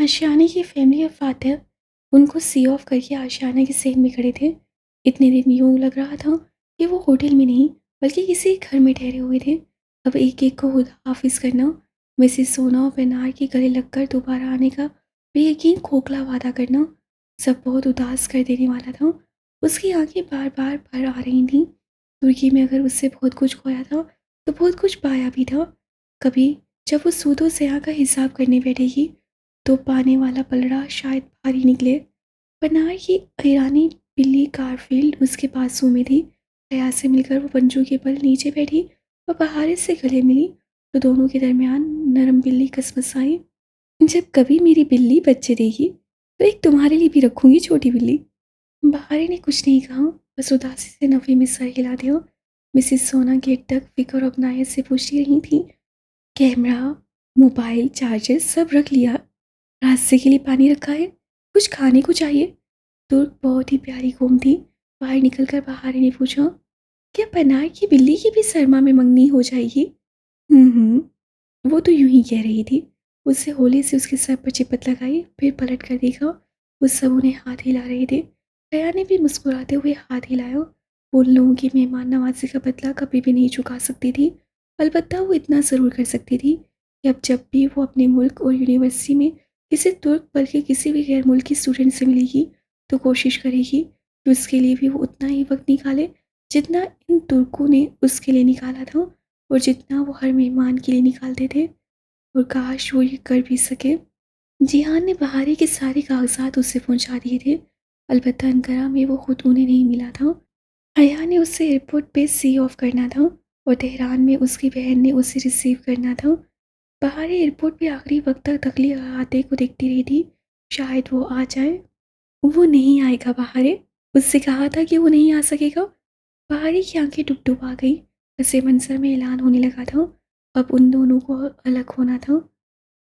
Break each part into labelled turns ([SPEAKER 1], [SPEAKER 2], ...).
[SPEAKER 1] आशियाना की फैमिली और फातिह उनको सी ऑफ करके आशियाना के सेन में खड़े थे। इतने दिन यूँ लग रहा था कि वो होटल में नहीं बल्कि किसी घर में ठहरे हुए थे। अब एक एक को खुदा हाफिज करना, मिसिस सोना और बेनार के गले लगकर दोबारा आने का बेयकीन खोखला वादा करना, सब बहुत उदास कर देने वाला था। उसकी आंखें बार बार भर आ रही थीं। तुर्की में अगर उससे बहुत कुछ खोया था तो बहुत कुछ पाया भी था। कभी जब वो सूदो सयाह का हिसाब करने बैठेगी तो पाने वाला पलड़ा शायद भारी निकले। पनार की ईरानी बिल्ली गारफील्ड उसके बाजू में थी। हया से मिलकर वो पंजों के बल नीचे बैठी और बहारे से गले मिली तो दोनों के दरमियान नरम बिल्ली कसमसाई। जब कभी मेरी बिल्ली बच्चे देगी तो एक तुम्हारे लिए भी रखूंगी, छोटी बिल्ली। बहारे ने कुछ नहीं कहा, बस उदासी से नफे में सर हिला दिया। मिसिस सोना गेट तक फिक्र और अपनायत से पूछती रही थी, कैमरा, मोबाइल, चार्जर सब रख लिया? रास्ते के लिए पानी रखा है? कुछ खाने को चाहिए? तुर्क बहुत ही प्यारी कौम थी। बाहर निकलकर बहारे ने पूछा, क्या पनार की बिल्ली की भी सरमा में मंगनी हो जाएगी? वो तो यूं ही कह रही थी। उससे होली से उसके सर पर चिपट लगाई, फिर पलट कर देखा। उस सब उन्हें हाथ हिला रहे थे। दया ने भी मुस्कुराते हुए हाथ हिलाया। उन लोगों की मेहमान नवाजी का बदला कभी भी नहीं चुका सकती थी। अलबत्ता वो इतना ज़रूर कर सकती थी कि अब जब भी वो अपने मुल्क और यूनिवर्सिटी में किसी तुर्क बल्कि किसी भी गैर मुल्की स्टूडेंट से मिलेगी तो कोशिश करेगी कि उसके लिए भी वो उतना ही वक्त निकाले जितना इन तुर्कों ने उसके लिए निकाला था और जितना वो हर मेहमान के लिए निकालते थे। और काश वो ये कर भी सके। जिहान ने बहारे के सारे कागजात उससे पहुंचा दिए थे। अलबत्ता अंकारा में वो खुद उन्हें नहीं मिला था। हया ने उससे एयरपोर्ट पे सी ऑफ करना था और तेहरान में उसकी बहन ने उसे रिसीव करना था। बहारे एयरपोर्ट पे आखिरी वक्त तक तकली आते को देखती रही थी, शायद वो आ जाए। वो नहीं आएगा बहारे, उससे कहा था कि वो नहीं आ सकेगा। पहाड़ी की आंखें डुब आ गई। ऐसे मंजर में ऐलान होने लगा था, अब उन दोनों को अलग होना था।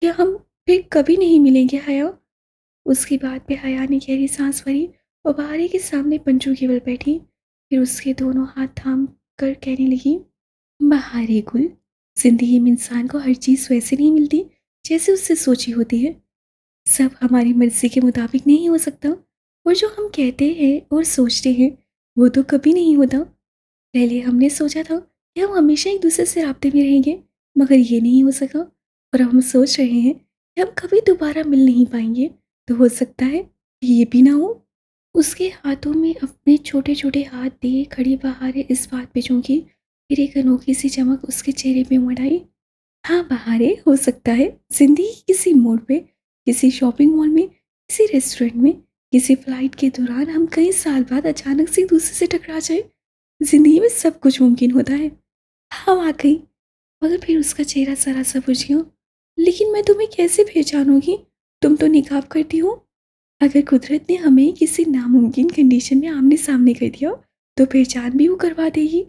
[SPEAKER 1] क्या हम फिर कभी नहीं मिलेंगे हया? उसकी बात पे हया ने गहरी सांस भरी और पहाड़ी के सामने पंजों की बल बैठी। फिर उसके दोनों हाथ थाम कर कहने लगी, बहारे गुल, जिंदगी में इंसान को हर चीज़ वैसे नहीं मिलती जैसे उससे सोची होती है। सब हमारी मर्जी के मुताबिक नहीं हो सकता, और जो हम कहते हैं और सोचते हैं वो तो कभी नहीं होता। पहले हमने सोचा था कि हम हमेशा एक दूसरे से राब्ते में रहेंगे, मगर ये नहीं हो सका। और अब हम सोच रहे हैं कि हम कभी दोबारा मिल नहीं पाएंगे, तो हो सकता है कि ये भी ना हो। उसके हाथों में अपने छोटे छोटे हाथ दिए खड़ी बहारे इस बात पे चौंकी, फिर एक अनोखी सी चमक उसके चेहरे पे उमड़ आई। हाँ बहारे, हो सकता है जिंदगी के किसी मोड़ पे, किसी शॉपिंग मॉल में, किसी रेस्टोरेंट में, किसी फ्लाइट के दौरान हम कई साल बाद अचानक से एक दूसरे से टकरा जाए। जिंदगी में सब कुछ मुमकिन होता है। हाँ वाकई। मगर फिर उसका चेहरा सरा सा बुझ गया। लेकिन मैं तुम्हें कैसे पहचानूंगी? तुम तो निकाब करती हो। अगर कुदरत ने हमें किसी नामुमकिन कंडीशन में आमने सामने कर दिया तो पहचान भी वो करवा देगी।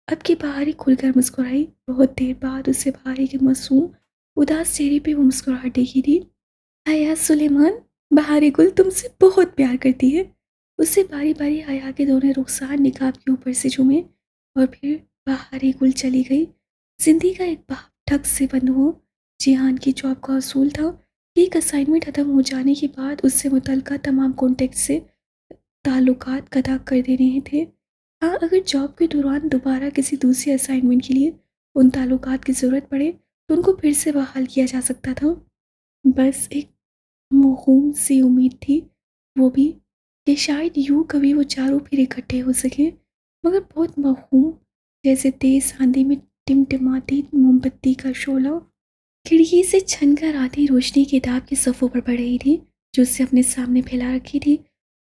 [SPEAKER 1] अब की बहारी खुलकर मुस्कुराई। बहुत देर बाद उससे बहारी के मासूम उदास चेहरे पे वो मुस्कुराहट देखी थी। हया सुलेमान, बहारी गुल तुमसे बहुत प्यार करती है। उससे बारी बारी हया के दोनों रुखसार निकाब के ऊपर से झूमे और फिर बहारी गुल चली गई। जिंदगी का एक बाप ठग से बंद हो। जिहान की जॉब का असूल था कि एक असाइनमेंट खत्म हो जाने के बाद उससे मुतल्लिका तमाम कॉन्टेक्ट से ताल्लुकात कतई कर देने थे। हाँ, अगर जॉब के दौरान दोबारा किसी दूसरी असाइनमेंट के लिए उन ताल्लुकात की ज़रूरत पड़े तो उनको फिर से बहाल किया जा सकता था। बस एक मौहूम सी उम्मीद थी, वो भी कि शायद यूं कभी वो चारों फिर इकट्ठे हो सके, मगर बहुत मौहूम, जैसे तेज आंधी में टिमटिमाती मोमबत्ती का शोला। खिड़की से छन कर आती रोशनी किताब के सफ़ों पर पड़ रही थी जो उससे अपने सामने फैला रखी थी।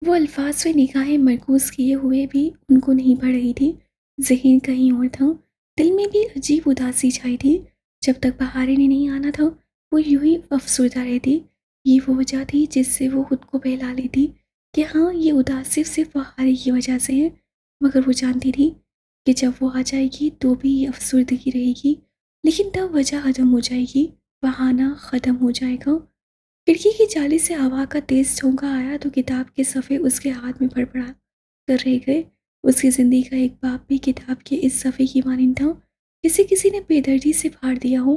[SPEAKER 1] वो अल्फाज व निगाहें मरकूज किए हुए भी उनको नहीं पढ़ रही थी। जहन कहीं और था। दिल में भी अजीब उदासी छाई थी। जब तक बहारे ने नहीं आना था वो यूं ही अफसरदा रहती। ये वो वजह थी जिससे वो खुद को बहला लेती कि हाँ, ये उदासी सिर्फ बहारे की वजह से है। मगर वो जानती थी कि जब वो आ जाएगी तो भी ये अफसरदगी रहेगी, लेकिन तब वजह ख़त्म हो जाएगी, बहाना ख़त्म हो जाएगा। खिड़की की जाली से हवा का तेज झोंका आया तो किताब के सफ़े उसके हाथ में फड़फड़ा कर रह गए। उसकी ज़िंदगी का एक बाप भी किताब के इस सफ़े की मानिंद था, जिसे किसी ने बेदर्दी से फाड़ दिया हो।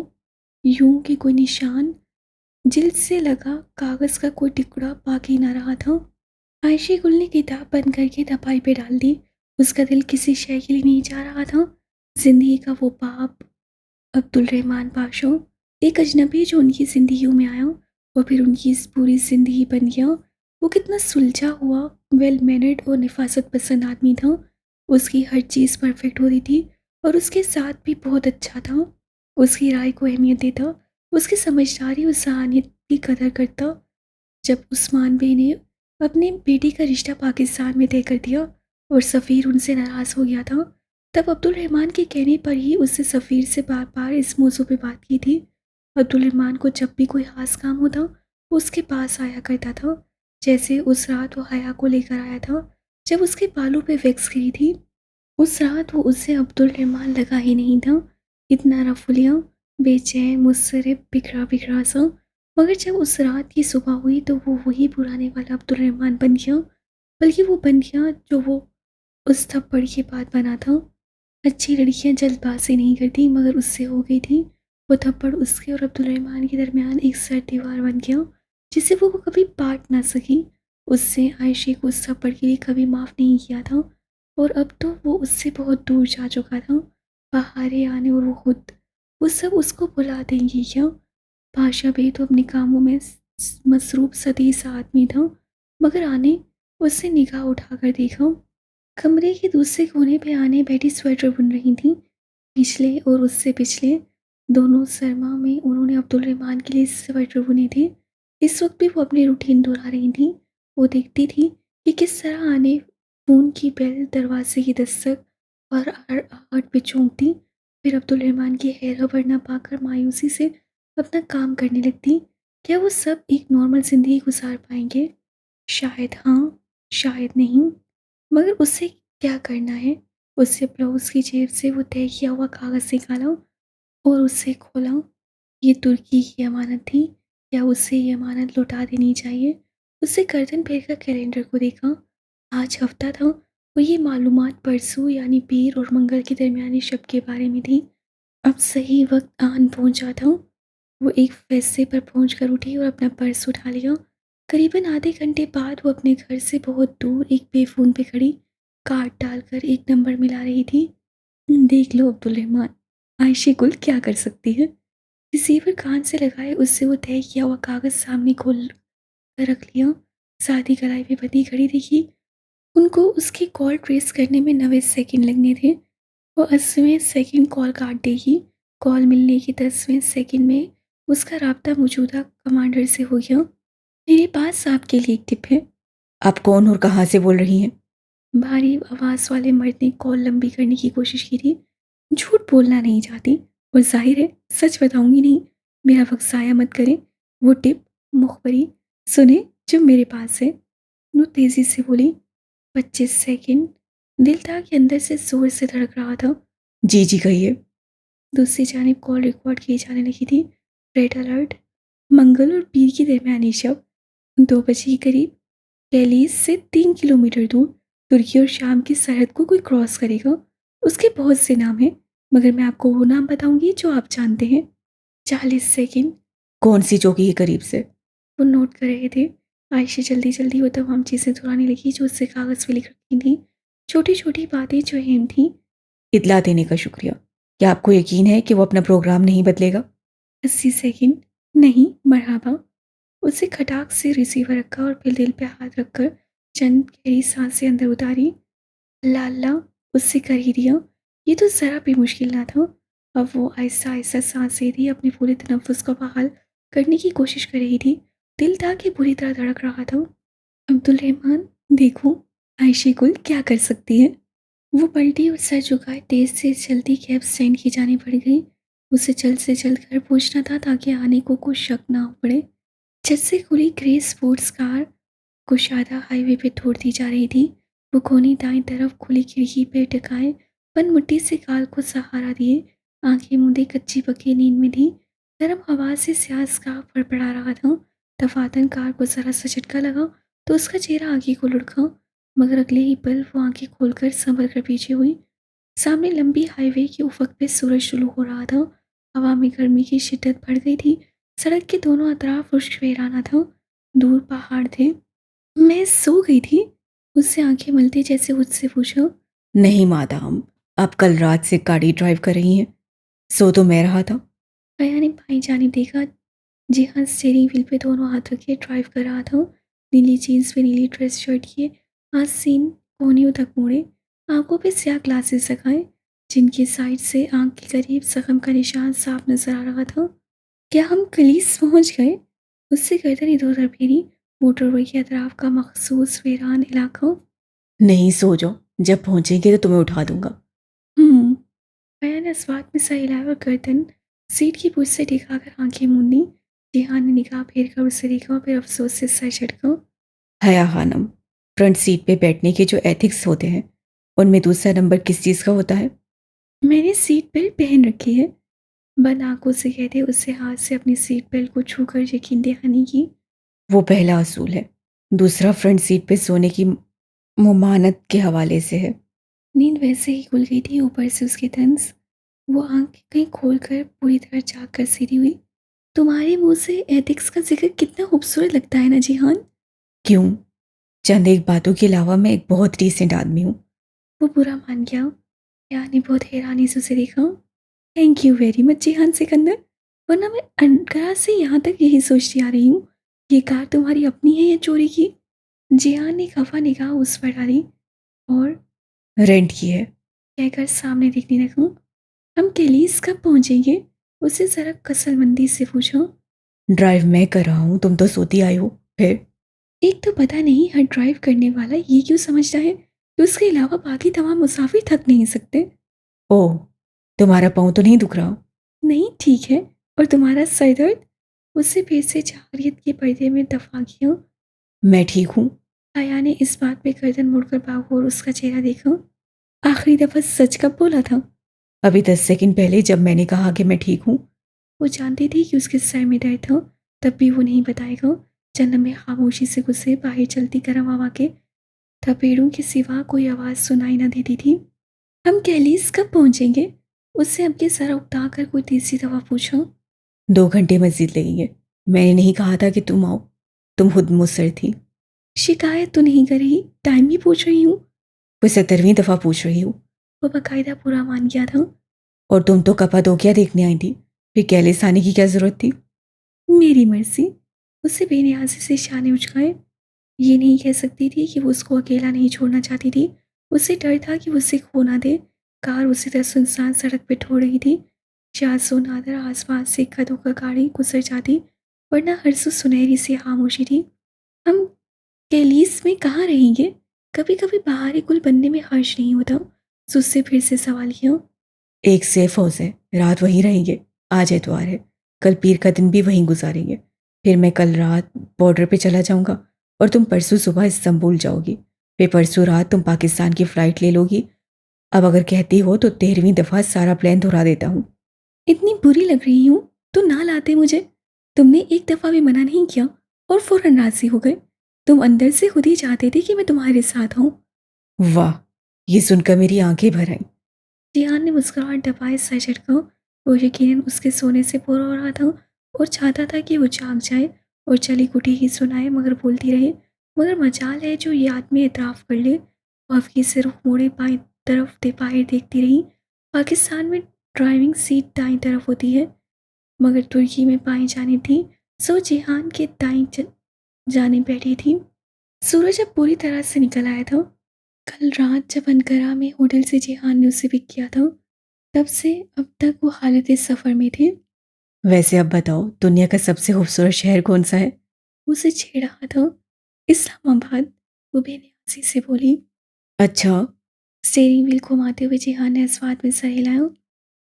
[SPEAKER 1] यूं कि कोई निशान जिल्द से लगा कागज़ का कोई टुकड़ा बाकी न रहा था। आयशे गुल ने किताब बंद करके दपाई पे डाल दी। उसका दिल किसी शय के लिए नहीं जा रहा था। जिंदगी का वो बाप अब्दुल रहमान पाशा, एक अजनबी जो उनकी ज़िंदगियों में आया और फिर उनकी इस पूरी ज़िंदगी बन गया। वो कितना सुलझा हुआ, वेल मैनर्ड और नफासत पसंद आदमी था। उसकी हर चीज़ परफेक्ट होती थी और उसके साथ भी बहुत अच्छा था। उसकी राय को अहमियत देता, उसकी समझदारी और सहानियत की कदर करता। जब उस्मान बे ने अपने बेटे का रिश्ता पाकिस्तान में तय कर दिया और सफ़ीर उनसे नाराज़ हो गया था, तब अब्दुल रहमान के कहने पर ही उससे सफ़ीर से बार बार इस मौजू पे बात की थी। अब्दुल रहमान को जब भी कोई ख़ास काम होता, वो उसके पास आया करता था। जैसे उस रात वो हया को लेकर आया था, जब उसके बालों पे वैक्स गिरी थी। उस रात वो उससे अब्दुल रहमान लगा ही नहीं था। इतना रफुलिया, बेचैन, मुस्सरिफ, बिखरा बिखरा सा। मगर जब उस रात की सुबह हुई तो वो वही पुराने वाला अब्दुल रहमान बन गया। बल्कि वो बन गया जो वो उस थप्पड़ के बाद बना था। अच्छी लड़कियां जल्दबाजी नहीं करती, मगर उससे हो गई थी। वो थप्पड़ उसके और अब्दुल रहमान के दरमियान एक सर्द दीवार बन गया, जिसे वो कभी पाट ना सकी। उससे आयशे को उस थप्पड़ के लिए कभी माफ़ नहीं किया था और अब तो वो उससे बहुत दूर जा चुका था। बहारें आने और वो खुद, वो सब उसको भुला देंगी क्या? पाशा भी तो अपने कामों में मसरूफ सतीसा आदमी था, मगर आने उससे निगाह उठाकर देखा। कमरे के दूसरे कोने पे आने बैठी स्वेटर बुन रही थी। पिछले और उससे पिछले दोनों सरमा में उन्होंने अब्दुल रहमान के लिए स्वेटर बुने थे। इस वक्त भी वो अपनी रूटीन दोहरा रही थी। वो देखती थी कि किस तरह आने फ़ोन की बेल, दरवाजे की दस्तक और आहट पे चौंकती। फिर अब्दुल रहमान की हैर खबर न पाकर मायूसी से अपना काम करने लगती। क्या वो सब एक नॉर्मल ज़िंदगी गुजार पाएंगे? शायद हाँ, शायद नहीं। मगर उससे क्या करना है? उससे ब्लाउज़ की जेब से वो तय किया हुआ कागज़ निकाला और उसे खोला। ये तुर्की की अमानत थी। क्या उसे ये अमानत लौटा देनी चाहिए? उससे गर्दन फेर कर कैलेंडर को देखा। आज हफ्ता था और ये मालूमात परसों यानी पीर और मंगल के दरमियानी शब के बारे में थी। अब सही वक्त आन पहुंचा था। वो एक फैसले पर पहुंचकर उठी और अपना पर्स उठा लिया। करीबन आधे घंटे बाद वो अपने घर से बहुत दूर एक पेफ़ोन पे खड़ी कार्ड डालकर एक नंबर मिला रही थी। देख लो अब्दुल रहमान, आयशे गुल क्या कर सकती है? रिसीवर कान से लगाए उससे वो तय किया हुआ कागज़ सामने खोल कर रख लिया। साथ ही कलाई पे बंधी घड़ी देखी। उनको उसकी कॉल ट्रेस करने में 90 सेकंड लगने थे। वो 80वें सेकंड कॉल काट देगी। कॉल मिलने के 10वें सेकंड में उसका राब्ता मौजूदा कमांडर से हो गया। मेरे पास आपके लिए एक टिप है।
[SPEAKER 2] आप कौन और कहाँ से बोल रही हैं?
[SPEAKER 1] भारी आवाज़ वाले मर्द ने कॉल लंबी करने की कोशिश की थी। झूठ बोलना नहीं चाहती और जाहिर है सच बताऊंगी नहीं। मेरा वक्त ज़ाया मत करें। वो टिप मुखबरी सुने जो मेरे पास है। वो तेज़ी से बोली। 25 सेकंड। दिल था कि अंदर से ज़ोर से धड़क रहा था।
[SPEAKER 2] जी, जी कहिए।
[SPEAKER 1] दूसरी जानिब कॉल रिकॉर्ड की जाने लगी थी। Red alert. मंगल और पीर की दरमियानी शब 2 बजे के करीब कैलीस से 3 किलोमीटर दूर तुर्की और शाम की सरहद को कोई क्रॉस करेगा। उसके बहुत से नाम हैं, मगर मैं आपको वो नाम बताऊंगी जो आप जानते हैं। 40 सेकंड।
[SPEAKER 2] कौन सी चौकी के करीब से?
[SPEAKER 1] वो नोट कर रहे थे। आयशा जल्दी जल्दी वो तमाम चीज़ें दोहराने लगी जो उससे कागज़ पे लिख रखी थी। छोटी छोटी बातें जो अहम थी।
[SPEAKER 2] इतला देने का शुक्रिया। क्या आपको यकीन है कि वो अपना प्रोग्राम नहीं बदलेगा?
[SPEAKER 1] 80 सेकंड। नहीं, मरहबा। उसे खटाक से रिसीवर रखा और फिर दिल पे हाथ रखकर चंद गहरी सांसें अंदर उतारी। अल्लाह अल्लाह, उससे कर ही दिया। ये तो ज़रा भी मुश्किल ना था। अब वो आहिस्ता आहिस्ता सांसें दी, अपने पूरे तनफ्फुस को बहाल करने की कोशिश कर रही थी। दिल था कि बुरी तरह धड़क रहा था। अब्दुल रहमान, देखो आयशे गुल क्या कर सकती है। वो पलटी और सर झुकाए तेज से चलती कैब स्टैंड की जाने पड़ गई। उसे जल्द से जल्द घर पहुंचना था ताकि आने को कुछ शक ना हो पड़े। छत से खुली ग्रे स्पोर्ट्स कार कुशादा हाईवे पे छोड़ती जा रही थी। वो कोनी दाईं तरफ खुली खिड़की पे टिकाए पनमुट्टी से गाल को सहारा दिए आंखें मूंदे कच्ची पक्की नींद में थी। गर्म हवा से स्याह स्कार्फ फड़फड़ा रहा था। दफातन कार को जरा सा झटका लगा तो उसका चेहरा आगे को लुढ़का, मगर अगले ही पल वो आंखें खोलकर संभल कर पीछे हुई। सामने लंबी हाईवे के उफक पे सूरज शुरू हो रहा था। हवा में गर्मी की शिद्दत बढ़ गई थी। सड़क के दोनों अतराफ खुश्क वीराना था, दूर पहाड़ थे। मैं सो गई थी, उससे आंखें मलते जैसे मुझसे पूछा।
[SPEAKER 2] नहीं मादाम, आप कल रात से गाड़ी ड्राइव कर रही हैं। सो तो मैं रहा था।
[SPEAKER 1] अया ने बाईं जानिब देखा। जी हाँ, स्टीयरिंग व्हील पे दोनों हाथ रखे ड्राइव कर रहा था। नीली जीन्स पे नीली ड्रेस शर्ट किए, हाथ सीन कोहनियों तक मोड़े, आंखों पे स्याह ग्लासेस लगाए, जिनकी साइड से आंख के करीब जख्म का निशान साफ नजर आ रहा था। क्या हम कलीस पहुंच गए? उससे गर्दन इधर उधर फेरी। मोटरवे के अतराफ का मखसूस वीरान इलाका।
[SPEAKER 2] नहीं, सो जाओ। जब पहुंचेंगे तो तुम्हें उठा दूंगा।
[SPEAKER 1] हम्म। अया ने इस बात में सही हिलाया और गर्दन सीट की पूंछ से टिकाकर आंखें मूंदी। जिहान ने निगाह फेर कर उसे देखा और फिर अफसोस से सर झटका।
[SPEAKER 2] हया खानम, फ्रंट सीट पे बैठने के जो एथिक्स होते हैं, उनमें दूसरा नंबर किस चीज़ का होता है?
[SPEAKER 1] मैंने सीट बेल्ट पहन रखी है। बंद आंखों से कहते उसे हाथ से अपनी सीट बेल्ट को छूकर यकीन दहानी की।
[SPEAKER 2] वो पहला असूल है। दूसरा फ्रंट सीट पे सोने की मुमानत के हवाले से है।
[SPEAKER 1] नींद वैसे ही खुल गई थी, ऊपर से उसके तंज। वो आंख कहीं खोल कर पूरी तरह जाग कर सीधी हुई। तुम्हारे मुंह से एथिक्स का जिक्र कितना खूबसूरत लगता है ना जिहान।
[SPEAKER 2] क्यों? चंद एक बातों के अलावा मैं एक बहुत डिसेंट आदमी हूँ।
[SPEAKER 1] वो बुरा मान गया। यार ने बहुत हैरानी से उसे देखा। Thank you very much Jihan Sikandar, वरना मैं अनकरा से यहाँ तक यही सोचती आ रही हूँ, ये कार तुम्हारी अपनी है या चोरी की। जिहान ने खफा निगाह उस पर डाली और
[SPEAKER 2] रेंट की है।
[SPEAKER 1] कहकर सामने देखने लगा। हम केलीस कब पहुंचेंगे? उसे जरा कसलमंदी से पूछा।
[SPEAKER 2] ड्राइव मैं कर रहा हूँ, तुम तो सोती आई हो। फिर
[SPEAKER 1] एक तो पता नहीं हर ड्राइव करने वाला ये क्यों समझता है कि उसके अलावा बाकी तमाम मुसाफिर थक नहीं सकते।
[SPEAKER 2] ओह, तुम्हारा पाँव तो नहीं दुख रहा?
[SPEAKER 1] नहीं ठीक है। और तुम्हारा सर दर्द? उससे फिर से जाहरियत के पर्दे में दफा किया।
[SPEAKER 2] मैं ठीक हूँ।
[SPEAKER 1] आया ने इस बात पे गर्दन मुड़कर बाबू और उसका चेहरा देखा। आखिरी दफा सच कब बोला था?
[SPEAKER 2] अभी 10 सेकंड पहले, जब मैंने कहा कि मैं ठीक हूँ।
[SPEAKER 1] वो जानती थी कि उसके सर में दर्द था, तब भी वो नहीं बताएगा। जन्म में खामोशी से गुस्से बाहर चलती गर्म हवा के थपेड़ों के सिवा कोई आवाज़ सुनाई न देती थी। हम कैलीस कब पहुंचेंगे? उससे अब के सर उगता कर कोई तीसरी दफा पूछा।
[SPEAKER 2] 2 घंटे मस्जिद लगेंगे। मैंने नहीं कहा था कि तुम आओ। तुम खुद मुझसे थी।
[SPEAKER 1] शिकायत तो नहीं कर रही, टाइम भी पूछ रही हूँ।
[SPEAKER 2] कोई 17वीं दफ़ा पूछ रही हो।
[SPEAKER 1] वो बकायदा पूरा मान गया था।
[SPEAKER 2] और तुम तो कपादोकिया देखने आई थी। फिर कैलिस आने की क्या ज़रूरत थी?
[SPEAKER 1] मेरी मर्जी। उससे बेनियाजी से शाने उचकाए। ये नहीं कह सकती थी कि वो उसको अकेला नहीं छोड़ना चाहती थी। उसे डर था कि वो उसे खो ना दे। कार उसी तरह सुनसान सड़क पे ठो रही थी। शाह नादर आसपास से इक्का दुक्का गाड़ी गुजर जाती, वरना हर सू सुनहरी सी खामोशी थी। हम कैलीस में कहाँ रहेंगे? कभी कभी बाहरी कुल बनने में हर्ष नहीं होता। उससे फिर से सवाल किया।
[SPEAKER 2] एक सेफ हाउस है, रात वहीं रहेंगे। आज एतवार है, कल पीर का दिन भी वहीं गुजारेंगे। फिर मैं कल रात बॉर्डर पे चला जाऊंगा और तुम परसों सुबह इस्तांबुल जाओगी। फिर परसों रात तुम पाकिस्तान की फ़्लाइट ले लोगी। अब अगर कहती हो तो 13वीं दफ़ा सारा प्लान दोहरा देता हूँ।
[SPEAKER 1] इतनी बुरी लग रही हूँ तो ना लाते मुझे। तुमने एक दफ़ा भी मना नहीं किया और फौरन राजी हो गए। तुम अंदर से खुद ही चाहते थे कि मैं तुम्हारे साथ हूँ।
[SPEAKER 2] वाह, ये सुनकर मेरी आंखें भर आईं।
[SPEAKER 1] जियान ने मुस्कुराहट दबाए सर झटका। वो यकीनन उसके सोने से पूरा हो रहा था और चाहता था कि वो जाग जाए और चली कुटी ही सुनाए, मगर बोलती रहे। मगर मजाल है जो याद में इतराफ़ कर ले। वो अफकी से रुख मोड़े बाई तरफ बाहर देखती रही। पाकिस्तान में ड्राइविंग सीट दाई तरफ होती है, मगर तुर्की में बाएं जानिब थी। सो जिहान के दाई जानिब बैठी थी। सूरज अब पूरी तरह से निकल आया था। कल रात जब अनकरा में होटल से जिहान ने उसे पिक किया था, तब से अब तक वो हालत सफ़र में थे।
[SPEAKER 2] वैसे अब बताओ, दुनिया का सबसे खूबसूरत शहर कौन सा है?
[SPEAKER 1] उसे छेड़ रहा था। इस्लामाबाद। वो बेनियाजी से बोली।
[SPEAKER 2] अच्छा।
[SPEAKER 1] स्टीयरिंग व्हील घुमाते हुए जिहान ने इस बात में सर हिलाया।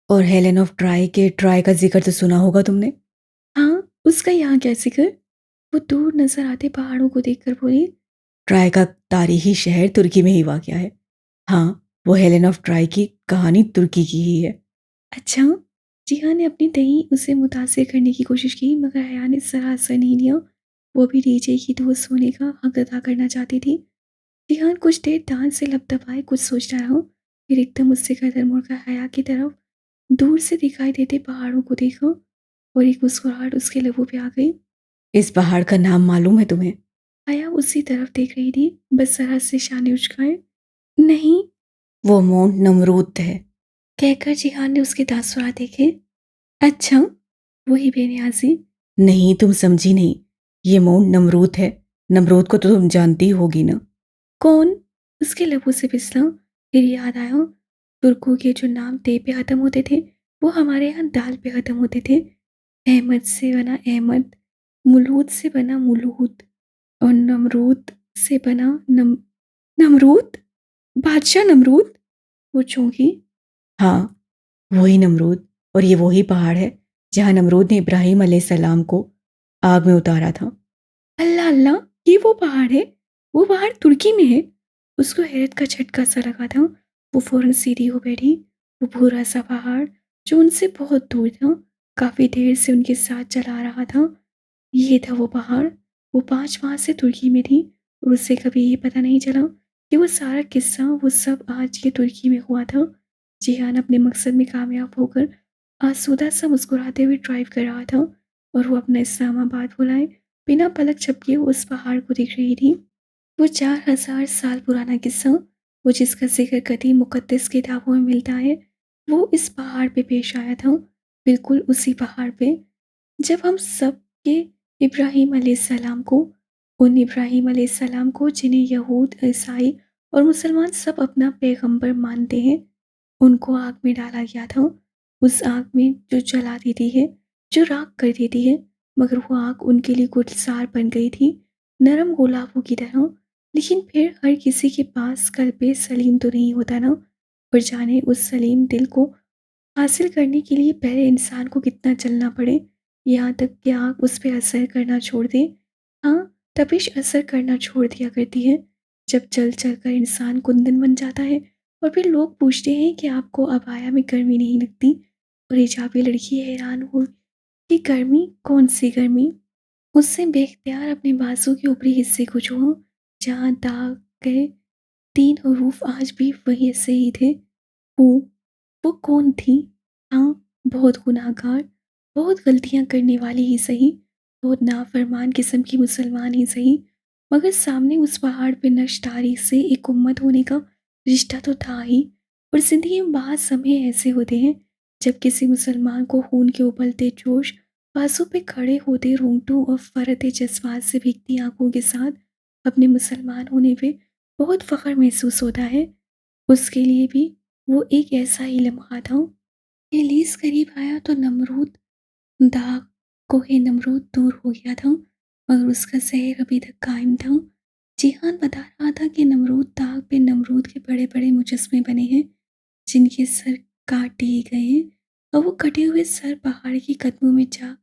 [SPEAKER 2] और हेलेन ऑफ ट्राय के ट्राय का जिक्र तो सुना होगा तुमने।
[SPEAKER 1] हाँ, उसका यहाँ क्या जिक्र? वो दूर नजर आते पहाड़ों को देखकर बोली।
[SPEAKER 2] ट्राय का तारीखी शहर तुर्की में ही वाक़या है। हाँ, वो हेलेन ऑफ ट्राय की कहानी तुर्की की ही है।
[SPEAKER 1] अच्छा। जिहान ने अपनी दही उसे मुतासिर करने की कोशिश की, मगर हया ने जरा असर नहीं लिया। वो भी डीजे की दोस्त होने का हक अदा करना चाहती थी। जिहान कुछ देर दांत से लब दबाए कुछ सोच रहा हो, फिर एकदम उससे गर्दन मुड़कर हया की तरफ दूर से दिखाई देते पहाड़ों को देखा। और एक मुस्कुराहट उसके लबों पे आ गई।
[SPEAKER 2] इस पहाड़ का नाम मालूम है तुम्हें?
[SPEAKER 1] आया उसी तरफ देख रही थी, बस जरा से शाने उचकाए। नहीं,
[SPEAKER 2] वो माउंट नमरूद है।
[SPEAKER 1] कहकर जिहान ने उसके दांत सुरा देखे। अच्छा, वही बेनियाजी।
[SPEAKER 2] नहीं, तुम समझी नहीं। ये माउंट नमरूद है। नमरूद को तो तुम जानती होगी ना।
[SPEAKER 1] कौन? उसके लबों से फिसला। फिर याद आया, तुर्कों के जो नाम ते पे खत्म होते थे वो हमारे यहाँ दाल पे खत्म होते थे। अहमद से बना अहमद, मुलूद से बना मुलूद, और नमरूद से बना नमरूद। बादशाह नमरूद। वो चौंकी।
[SPEAKER 2] हाँ, वही नमरूद। और ये वही पहाड़ है जहाँ नमरूद ने इब्राहिम अलैहिस्सलाम को आग में उतारा था।
[SPEAKER 1] अल्लाह अल्लाह, ये वो पहाड़ है? वो पहाड़ तुर्की में है? उसको हैरत का झटका सा लगा था। वो फौरन सीधी हो बैठी। वो भूरा सा पहाड़ जो उनसे बहुत दूर था, काफी देर से उनके साथ चला रहा था। ये था वो पहाड़। वो 5 माह से तुर्की में थी और उसे कभी ये पता नहीं चला कि वो सारा किस्सा वो सब आज ये तुर्की में हुआ था। जिहान अपने मकसद में कामयाब होकर आसूदा सा मुस्कुराते हुए ड्राइव कर रहा था और वो अपना इस्लामाबाद बुलाए बिना पलक झपके उस पहाड़ को देख रही थी। वो 4000 साल पुराना किस्सा, वो जिसका जिक्र कदीम मुकद्दस किताबों में मिलता है, वो इस पहाड़ पे पेश आया था। बिल्कुल उसी पहाड़ पे जब हम सब के इब्राहिम अलैहिस्सलाम को, उन इब्राहिम अलैहिस्सलाम को जिन्हें यहूद, ईसाई और मुसलमान सब अपना पैगंबर मानते हैं, उनको आग में डाला गया था। उस आग में जो जला देती है, जो राख कर देती है, मगर वो आग उनके लिए गुलजार बन गई थी, नरम गुलाबों की तरह। लेकिन फिर हर किसी के पास कल्बे सलीम तो नहीं होता ना, और जाने उस सलीम दिल को हासिल करने के लिए पहले इंसान को कितना चलना पड़े, यहाँ तक कि आग उस पे असर करना छोड़ दे। हाँ, तपिश असर करना छोड़ दिया करती है जब चल चल कर इंसान कुंदन बन जाता है और फिर लोग पूछते हैं कि आपको अबाया में गर्मी नहीं लगती, और हिजाबी लड़की हैरान हो कि गर्मी, कौन सी गर्मी? उससे बेख्तियार अपने बाजू के ऊपरी हिस्से को छुआ, जहाँ दाग गए 3 हरूफ आज भी वही ऐसे ही थे। हूँ। वो कौन थी? हाँ, बहुत गुनाहगार, बहुत गलतियाँ करने वाली ही सही, बहुत नाफरमान किस्म की मुसलमान ही सही, मगर सामने उस पहाड़ पे नक्श तारीख से एक उम्मत होने का रिश्ता तो था ही। और ज़िंदगी में बहुत समय ऐसे होते हैं जब किसी मुसलमान को खून के उबलते जोश बाजू पे खड़े होते रोंगटों और फरते जज्बात से भीगती आंखों के साथ अपने मुसलमान होने पे बहुत फ़ख्र महसूस होता है। उसके लिए भी वो एक ऐसा ही लम्हा था। एलिस करीब आया तो नमरूद, दाग कोहे नमरूद दूर हो गया था, मगर उसका ज़हर अभी तक कायम था। जिहान बता रहा था कि नमरूद दाग पे नमरूद के बड़े बड़े मुजस्मे बने हैं, जिनके सर काट दिए गए हैं, और वो कटे हुए सर पहाड़ के कदमों में जा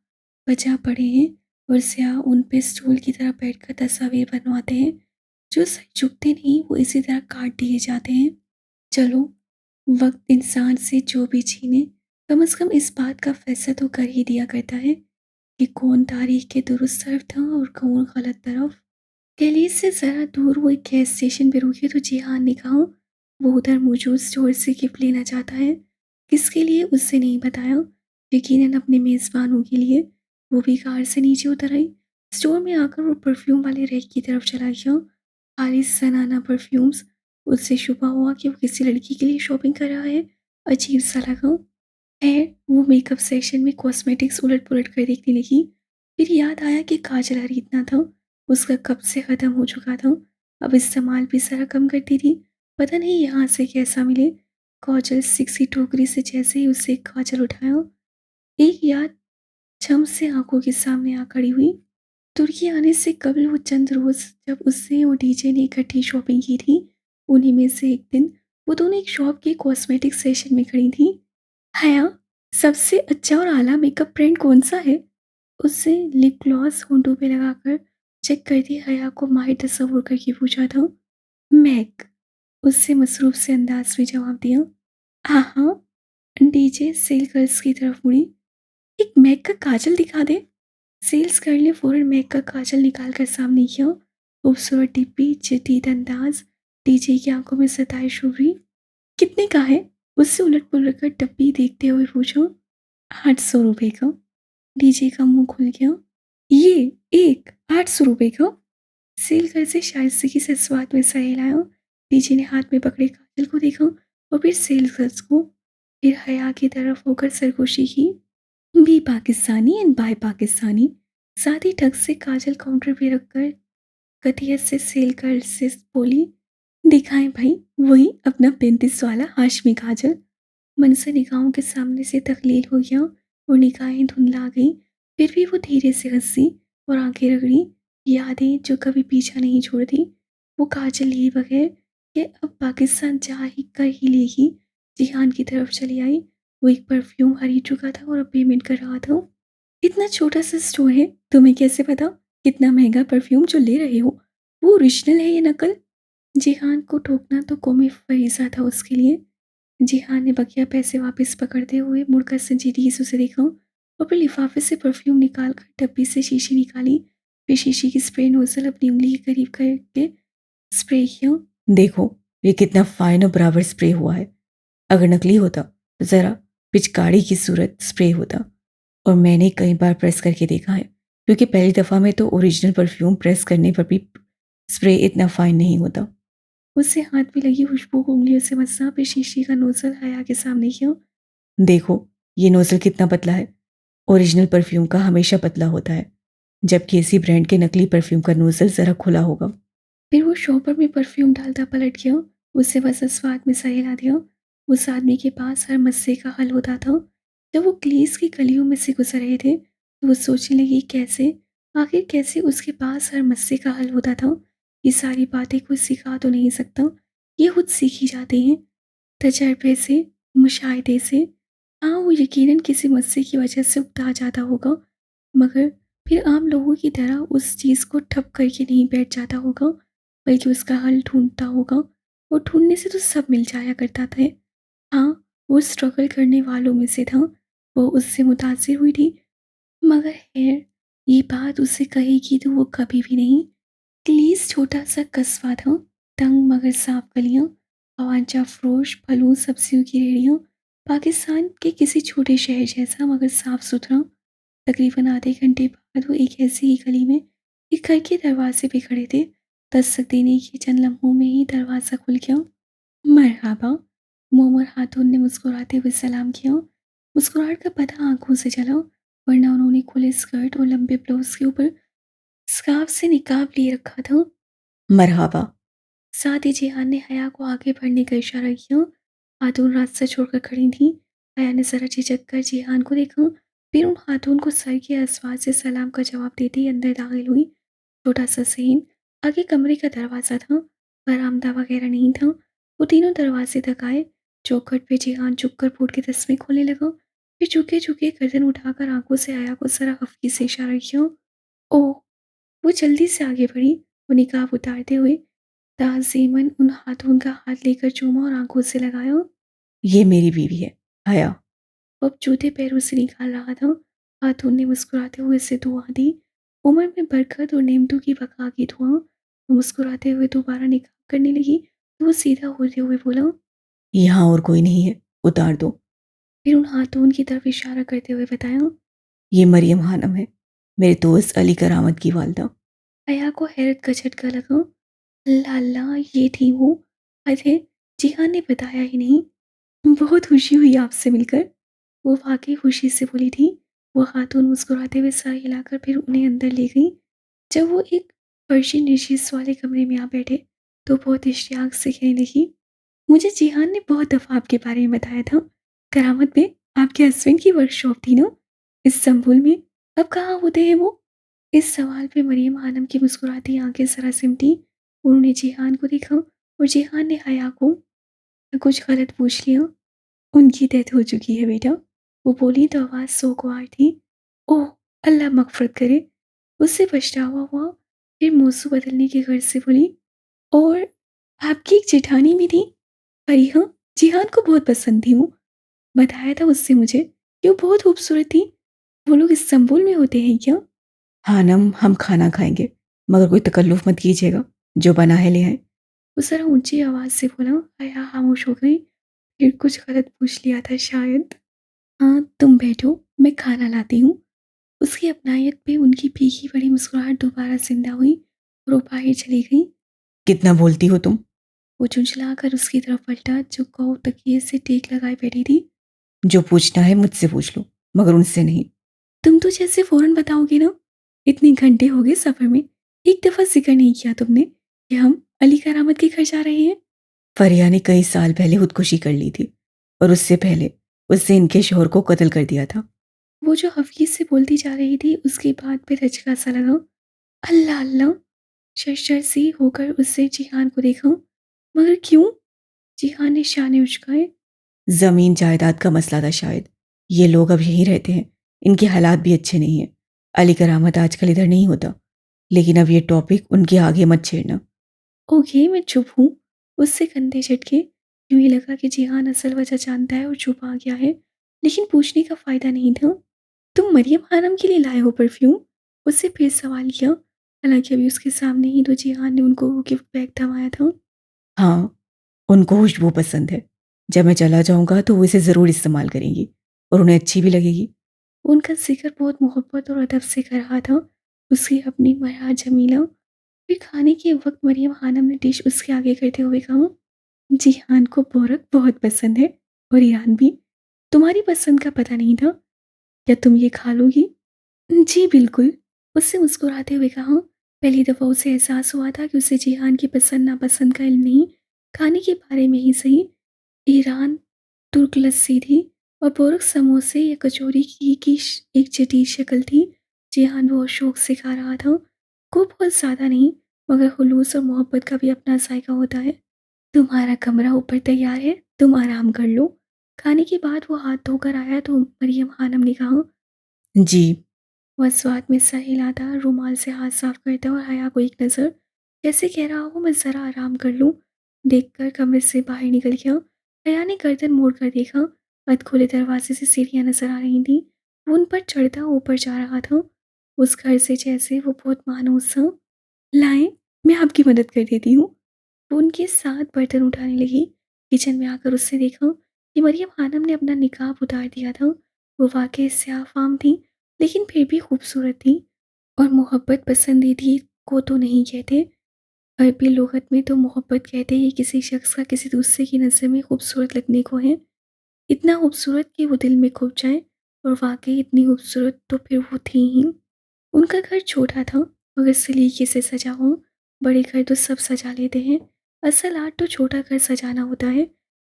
[SPEAKER 1] बजा पड़े हैं, और स्याह उन पे स्टूल की तरह बैठकर तस्वीर बनवाते हैं। जो सर झुकते नहीं वो इसी तरह काट दिए जाते हैं। चलो, वक्त इंसान से जो भी छीने, कम से कम इस बात का फैसला तो कर ही दिया करता है कि कौन तारीख के दुरुस्त तरफ था और कौन गलत तरफ। गैलीस से ज़रा दूर वो एक गैस स्टेशन पे रुके तो जिहान ने कहा, वो उधर मौजूद स्टोर से गिफ्ट लेना चाहता है। किसके लिए उससे नहीं बताया, यकीनन अपने मेज़बानों के लिए। वो भी कार से नीचे उतर आई। स्टोर में आकर वो परफ्यूम वाले रैक की तरफ चला गया। खालिस जनाना परफ्यूम्स। उससे शुबा हुआ कि वो किसी लड़की के लिए शॉपिंग कर रहा है। अजीब सा लगा। खैर, वो मेकअप सेक्शन में कॉस्मेटिक्स उलट पुलट कर देखने लगी। फिर याद आया कि काजल खरीदना था, उसका कब से ख़त्म हो चुका था। अब इस्तेमाल भी ज़रा कम करती थी, पता नहीं यहाँ से कैसा मिले। काजल सिक्सी टोकरी से जैसे ही उससे काजल उठाया, एक याद छम से आंखों के सामने आ खड़ी हुई। तुर्की आने से कबल वो चंद रोज़ जब उससे और डीजे ने इकट्ठी शॉपिंग की थी, उन्हीं में से एक दिन वो दोनों एक शॉप के कॉस्मेटिक सेशन में खड़ी थी। हया, सबसे अच्छा और आला मेकअप ब्रांड कौन सा है? उससे लिप ग्लॉस होंठों पे लगाकर चेक करती हया को माहिर तस्वुर करके पूछा था। मैक, उससे मसरूफ से अंदाज में जवाब दिया। हाँ हाँ, डीजे सेल गर्ल्स की तरफ मुड़ी। एक मैक का काजल दिखा दे। सेल्स गर्ल ने फौरन मैक का काजल निकाल कर सामने किया। खूबसूरत डिब्बी, जदीद अंदाज, डीजे की आंखों में सताइश उभरी। कितने का है? उससे उलट पुलट कर डब्बी देखते हुए पूछा। 800 रुपये का। डीजे का मुंह खुल गया। ये एक 800 रुपये का? सेल घर से शाइस्तगी से स्वाद में सहेल आया। डीजे ने हाथ में पकड़े काजल को देखा और फिर सेल गर्ल्स को, फिर हया की तरफ होकर सरगोशी की। Be Pakistani and buy Pakistani. साथ ही ठग से काजल काउंटर पे रखकर कतियत से सेल गर्ल से बोली, दिखाएं भाई वही अपना 35 वाला हाशमी काजल। मन से निगाहों के सामने से तकलील हो गया और निगाहें धुंधला गई। फिर भी वो धीरे से हंसी और आंखें रगड़ी। यादें जो कभी पीछा नहीं छोड़ती, वो काजल लिए बगैर कि अब पाकिस्तान जा ही कर ही लेगी, जिहान की तरफ चली आई। वो एक परफ्यूम खरीद चुका था और अब पेमेंट कर रहा था। इतना छोटा सा स्टोर है, तुम्हें कैसे पता कितना महंगा परफ्यूम जो ले रहे हो वो ओरिजिनल है या नकल? जिहान को टोकना तो कौमी फरीजा था उसके लिए। जिहान ने बकिया पैसे वापस पकड़ते हुए मुड़कर संजीदगी से उसे देखा और फिर लिफाफे से परफ्यूम निकाल कर डब्बी से शीशी निकाली। फिर शीशी की स्प्रे नोजल अपनी उंगली के करीब करके स्प्रे किया।
[SPEAKER 2] देखो, ये कितना फाइन और बराबर स्प्रे हुआ है। अगर नकली होता तो ज़रा पिचकारी की सूरत स्प्रे होता। और मैंने कई बार प्रेस करके देखा है, क्योंकि पहली दफ़ा में तो ओरिजिनल परफ्यूम प्रेस करने पर भी स्प्रे इतना फाइन नहीं होता।
[SPEAKER 1] उससे हाथ में लगी खुशबू को उंगलियों से मसा, फिर शीशी का नोजल हया के सामने किया।
[SPEAKER 2] देखो, ये नोजल कितना पतला है। ओरिजिनल परफ्यूम का हमेशा पतला होता है, जबकि इसी ब्रांड के नकली परफ्यूम का नोजल ज़रा खुला होगा।
[SPEAKER 1] फिर वो शॉपर में परफ्यूम डालता पलट गया। उससे बस स्वाद में सहेला दिया। उस आदमी के पास हर मस्से का हल होता था। जब वो ग्लेस की गलियों में से गुजर रहे थे तो वो सोचने लगी, कैसे, आखिर कैसे उसके पास हर मस्से का हल होता था। ये सारी बातें कोई सिखा तो नहीं सकता, ये खुद सीखी जाती हैं, तजर्बे से, मुशाहिदे से। हाँ, वो यकीनन किसी मस्से की वजह से उकता जाता होगा, मगर फिर आम लोगों की तरह उस चीज़ को ठप करके नहीं बैठ जाता होगा, बल्कि उसका हल ढूंढता होगा। और ढूंढने से तो सब मिल जाया करता था। हाँ, वो स्ट्रगल करने वालों में से था। वो उससे मुतासिर हुई थी, मगर खैर, ये बात उससे कहेगी तो वो कभी भी नहीं। ग्लीस छोटा सा कस्बा था, तंग मगर साफ गलियां, अवांचा फरोश फलों सब्जियों की रेहड़ियां। पाकिस्तान के किसी छोटे शहर जैसा मगर साफ सुथरा। तकरीबन आधे घंटे बाद वो एक ऐसी ही गली में एक घर के दरवाजे पे खड़े थे। दस्तक देने के चंद लम्हों में ही दरवाज़ा खुल गया। मरहबा, मोमर खातून ने मुस्कुराते हुए सलाम किया। मुस्कुराहट का पता आंखों से चला, वरना उन्होंने खुले स्कर्ट और लंबे ब्लाउज के ऊपर स्कार्फ से निकाब लिए रखा था।
[SPEAKER 2] मरहबा।
[SPEAKER 1] साथ ही जिहान ने हया को आगे बढ़ने का इशारा किया। खातून रास्ता छोड़कर खड़ी थी। हया ने जरा झिझक कर जिहान को देखा, फिर उन खातून को सर के आसपास से सलाम का जवाब देते ही अंदर दाखिल हुई। छोटा सा सीन, आगे कमरे का दरवाज़ा था, बरामदा वगैरह नहीं था। वो तीनों दरवाजे तक आए। चौखट पे जिहान झुककर फूट के तस्वीर खोलने लगा, फिर झुके झुके गर्दन उठाकर आंखों से हया को जरा हल्की से इशारा किया। ओह! वो जल्दी से आगे बढ़ी। वो निकाब उतारते हुए ताज़ीमन उन खातून का हाथ लेकर चूमा और आंखों से लगाया।
[SPEAKER 2] ये मेरी बीवी है, हया।
[SPEAKER 1] वो अब जूते पैरों से निकाल रहा था। खातून ने मुस्कुराते हुए उसे दुआ दी। उम्र में बरकत और नेमतों की बका की दुआ। वो मुस्कुराते हुए दोबारा निकाह करने लगी तो वो सीधा होते हुए बोला।
[SPEAKER 2] यहाँ और कोई नहीं है, उतार दो।
[SPEAKER 1] फिर उन खातून की तरफ इशारा करते हुए बताया।
[SPEAKER 2] ये मरियम खानम है, मेरे दोस्त अली करामत की वालदा।
[SPEAKER 1] हया को हैरत का झटका लगा। अल्लाह अल्लाह, ये थी वो? अरे, जिहान ने बताया ही नहीं। बहुत खुशी हुई आपसे मिलकर। वो वाकई खुशी से बोली थी। वो खातून मुस्कुराते हुए सर हिलाकर फिर उन्हें अंदर ले गई। जब वो एक फर्शी नशीस वाले कमरे में आ बैठे तो बहुत इश्तियाक से कहने लगी, मुझे जिहान ने बहुत दफ़ा आपके बारे में बताया था। करामत में आपके हस्बैंड की वर्कशॉप थी ना, इस्तांबुल में? अब कहाँ होते हैं वो? इस सवाल पे मरियम खानम की मुस्कुराती आंखें जरा सिमटी। उन्होंने जिहान को देखा और जिहान ने हया को कुछ गलत पूछ लिया। उनकी डेथ हो चुकी है बेटा, वो बोली तो आवाज़ सोगवार थी। ओह! अल्लाह मग़फ़िरत करे। उससे पछतावा हुआ, फिर मौज़ू बदलने की गर्ज से बोली, और आपकी एक जेठानी भी थी? अरे हाँ, जिहान को बहुत पसंद थी वो। बताया था उससे मुझे कि वो बहुत खूबसूरत थी। वो लोग इस्तांबुल में होते हैं क्या?
[SPEAKER 2] हानम, हम खाना खाएंगे, मगर कोई तकल्लुफ़ मत कीजिएगा, जो बना है ले आए।
[SPEAKER 1] वो ज़रा ऊँची आवाज़ से बोला। हया खामोश हो गई। फिर कुछ गलत पूछ लिया था शायद। हाँ, तुम बैठो, मैं खाना लाती हूँ। उसकी अपनायत पे उनकी फीकी बड़ी मुस्कुराहट दोबारा जिंदा हुई और वो बाहर चली गई।
[SPEAKER 2] कितना बोलती हो तुम।
[SPEAKER 1] वो झुंझलाकर उसकी तरफ पलटा जो कौ तकिए से टेक लगाए बैठी थी।
[SPEAKER 2] जो पूछना है मुझसे पूछ लो, मगर उनसे नहीं।
[SPEAKER 1] तुम तो जैसे फौरन बताओगे ना। इतने घंटे हो गए सफर में, एक दफा जिक्र नहीं किया तुमने कि हम अली करामत के घर जा रहे हैं।
[SPEAKER 2] फरिया ने कई साल पहले खुदकुशी कर ली थी, और उससे पहले उससे इनके शोहर को कत्ल कर दिया था।
[SPEAKER 1] वो जो हफीज से बोलती जा रही थी उसकी बात पे रचका सा लगा। अल्लाह अल्लाह, शर्शर सी होकर उससे जिहान को देखा। मगर क्यों? जिहान ने शाने उचकाए।
[SPEAKER 2] जमीन जायदाद का मसला था शायद। ये लोग अब यहीं रहते हैं, इनके हालात भी अच्छे नहीं हैं। अली करामत आजकल इधर नहीं होता, लेकिन अब ये टॉपिक उनके आगे मत छेड़ना।
[SPEAKER 1] ओके मैं चुप हूँ। उससे कंधे झटके। यूं ही लगा कि जिहान असल वजह जानता है और चुप आ गया है, लेकिन पूछने का फायदा नहीं था। तुम मरियम खानम के लिए लाए हो परफ्यूम? उससे फिर सवाल किया। हालांकि अभी उसके सामने ही तो जिहान ने उनको वो गिफ्ट बैग थमाया था।
[SPEAKER 2] हाँ, उनको खुशबू पसंद है। जब मैं चला जाऊंगा तो वो इसे ज़रूर इस्तेमाल करेंगी, और उन्हें अच्छी भी लगेगी।
[SPEAKER 1] उनका जिक्र बहुत मोहब्बत और अदब से कर रहा था। उसकी अपनी मरहा जमीला। फिर खाने के वक्त मरियम खानम ने डिश उसके आगे करते हुए कहा, जिहान को बोरक बहुत पसंद है, और ईरान भी। तुम्हारी पसंद का पता नहीं था। क्या तुम ये खा लोगी? जी बिल्कुल। उससे मुस्कुराते हुए कहा। पहली दफ़ा उसे एहसास हुआ था कि उसे जिहान की पसंद नापसंद का इल्म नहीं, खाने के बारे में ही सही। ईरान तुर्क लस्सी थी और बोरक समोसे या कचौरी की एक जटिल शक्ल थी। जिहान बहुत शौक से खा रहा था। को बहुत ज़्यादा नहीं, मगर खुलूस और मोहब्बत का भी अपना जायका होता है। तुम्हारा कमरा ऊपर तैयार है, तुम आराम कर लो। खाने के बाद वो हाथ धोकर आया तो मरियम खानम ने कहा।
[SPEAKER 2] जी।
[SPEAKER 1] वह स्वाद में सर हिलाता, रुमाल से हाथ साफ करता और हया को एक नज़र, जैसे कह रहा हो मैं ज़रा आराम कर लूँ। देखकर कमरे से बाहर निकल गया। हया ने गर्दन मोड़ कर देखा। अध खुले दरवाजे से सीढ़ियाँ नजर आ रही थीं। वो उन पर चढ़ता ऊपर जा रहा था, उस घर से जैसे वो बहुत मानूस सा। लाएं, मैं आपकी मदद कर देती हूँ। वो उनके साथ बर्तन उठाने लगी। किचन में आकर उससे देखा कि मरियम खानम ने अपना निकाब उतार दिया था। वो वाकई स्याफाम थी, लेकिन फिर भी खूबसूरत थी। और मोहब्बत पसंदीदी को तो नहीं कहते। अरबी लुगत में तो मोहब्बत कहते हैं किसी शख्स का किसी दूसरे की नज़र में खूबसूरत लगने को है। इतना खूबसूरत कि वो दिल में खुब जाए। और वाकई इतनी खूबसूरत तो फिर वो थी ही। उनका घर छोटा था, मगर सलीके से सजा हो। बड़े घर तो सब सजा लेते हैं, असल आर्ट तो छोटा घर सजाना होता है।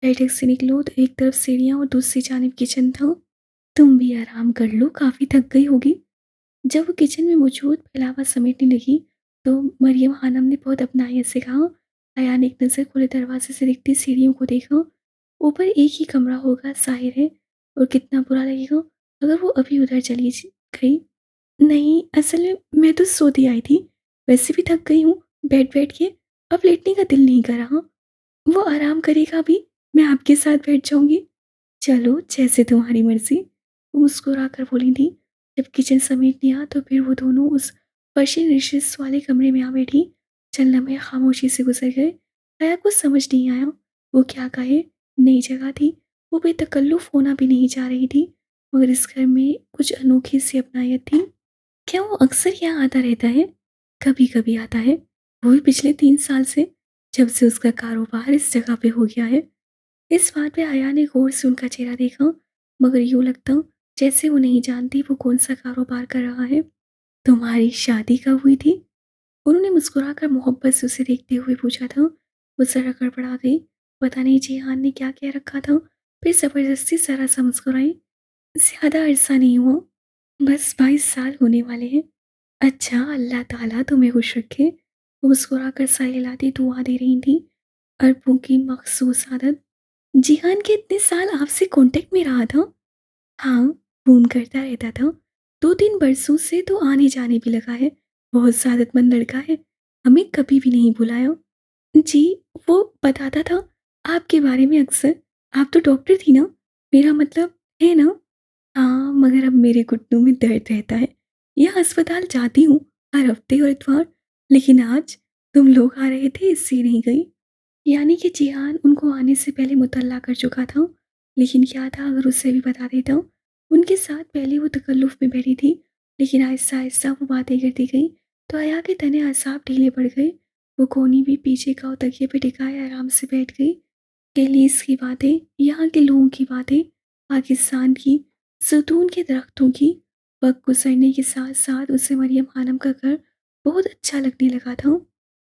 [SPEAKER 1] बैठक से निकलो तो एक तरफ सीढ़ियाँ और दूसरी जानब किचन था। तुम भी आराम कर लो, काफ़ी थक गई होगी। जब वो किचन में मौजूद फैलावा समेटने लगी तो मरियम खानम ने बहुत अपनायत से कहा। आया ने एक नज़र खुले दरवाजे से दिखती सीढ़ियों को देखा। ऊपर एक ही कमरा होगा जाहिर है, और कितना बुरा लगेगा अगर वो अभी उधर गई। नहीं, असल में मैं तो सोती आई थी, वैसे भी थक गई हूँ बैठ बैठ के। अब लेटने का दिल नहीं कर रहा। वो आराम करेगा भी, मैं आपके साथ बैठ जाऊंगी। चलो जैसे तुम्हारी मर्जी। वो मुस्कुरा कर बोली थी। जब किचन समेट लिया तो फिर वो दोनों उस फर्शी नशिश वाले कमरे में आ बैठी। चंद लम्हे खामोशी से गुजर गए। आया कुछ समझ नहीं आया वो क्या कहे। नई जगह थी, वो बेतकल्लुफ़ होना भी नहीं चाह रही थी, मगर इस घर में कुछ अनोखी सी अपनायत थी। क्या वो अक्सर यहाँ आता रहता है? कभी कभी आता है, वो भी पिछले 3 साल से, जब से उसका कारोबार इस जगह पे हो गया है। इस बात पे आया ने गौर से उनका चेहरा देखा, मगर यूं लगता जैसे वो नहीं जानती वो कौन सा कारोबार कर रहा है। तुम्हारी शादी कब हुई थी? उन्होंने मुस्कुराकर मोहब्बत से उसे देखते हुए पूछा था। वो जरा गड़बड़ा गई। पता नहीं जिहान ने क्या कह रखा था। फिर जबरदस्ती जरा सा मुस्कुराई। ज्यादा अरसा नहीं हुआ, बस 22 साल होने वाले हैं। अच्छा, अल्लाह ताला तुम्हें खुश रखे। वो मुस्कुराकर सर हिलाती दुआ दे रही थी। अरबों की मखसूस आदत। जिहान के इतने साल आपसे कांटेक्ट में रहा था? हाँ, फ़ोन करता रहता था। 2-3 बरसों से तो आने जाने भी लगा है। बहुत सादतमंद लड़का है, हमें कभी भी नहीं बुलाया। जी, वो बताता था आपके बारे में अक्सर। आप तो डॉक्टर थी ना? मेरा मतलब है ना? हाँ, मगर अब मेरे घुटनों में दर्द रहता है। यहाँ अस्पताल जाती हूँ हर हफ्ते और इतवार, लेकिन आज तुम लोग आ रहे थे इसलिए नहीं गई। यानी कि जिहान उनको आने से पहले मुतल्ला कर चुका था। लेकिन क्या था अगर उससे भी बता देता। उनके साथ पहले वो तकल्लुफ़ में बैठी थी लेकिन आहिस्ता आहिस्ता वो बातें करती गई तो हया के तने असाब ढीले पड़ गए। वो कोनी भी पीछे का तकिए पे टिकाए आराम से बैठ गई। केलीस की बातें, यहाँ के लोगों की बातें, पाकिस्तान की, ज़ैतून के दरख्तों की। वक्त गुजरने के साथ साथ उसे मरियम खानम का घर बहुत अच्छा लगने लगा था।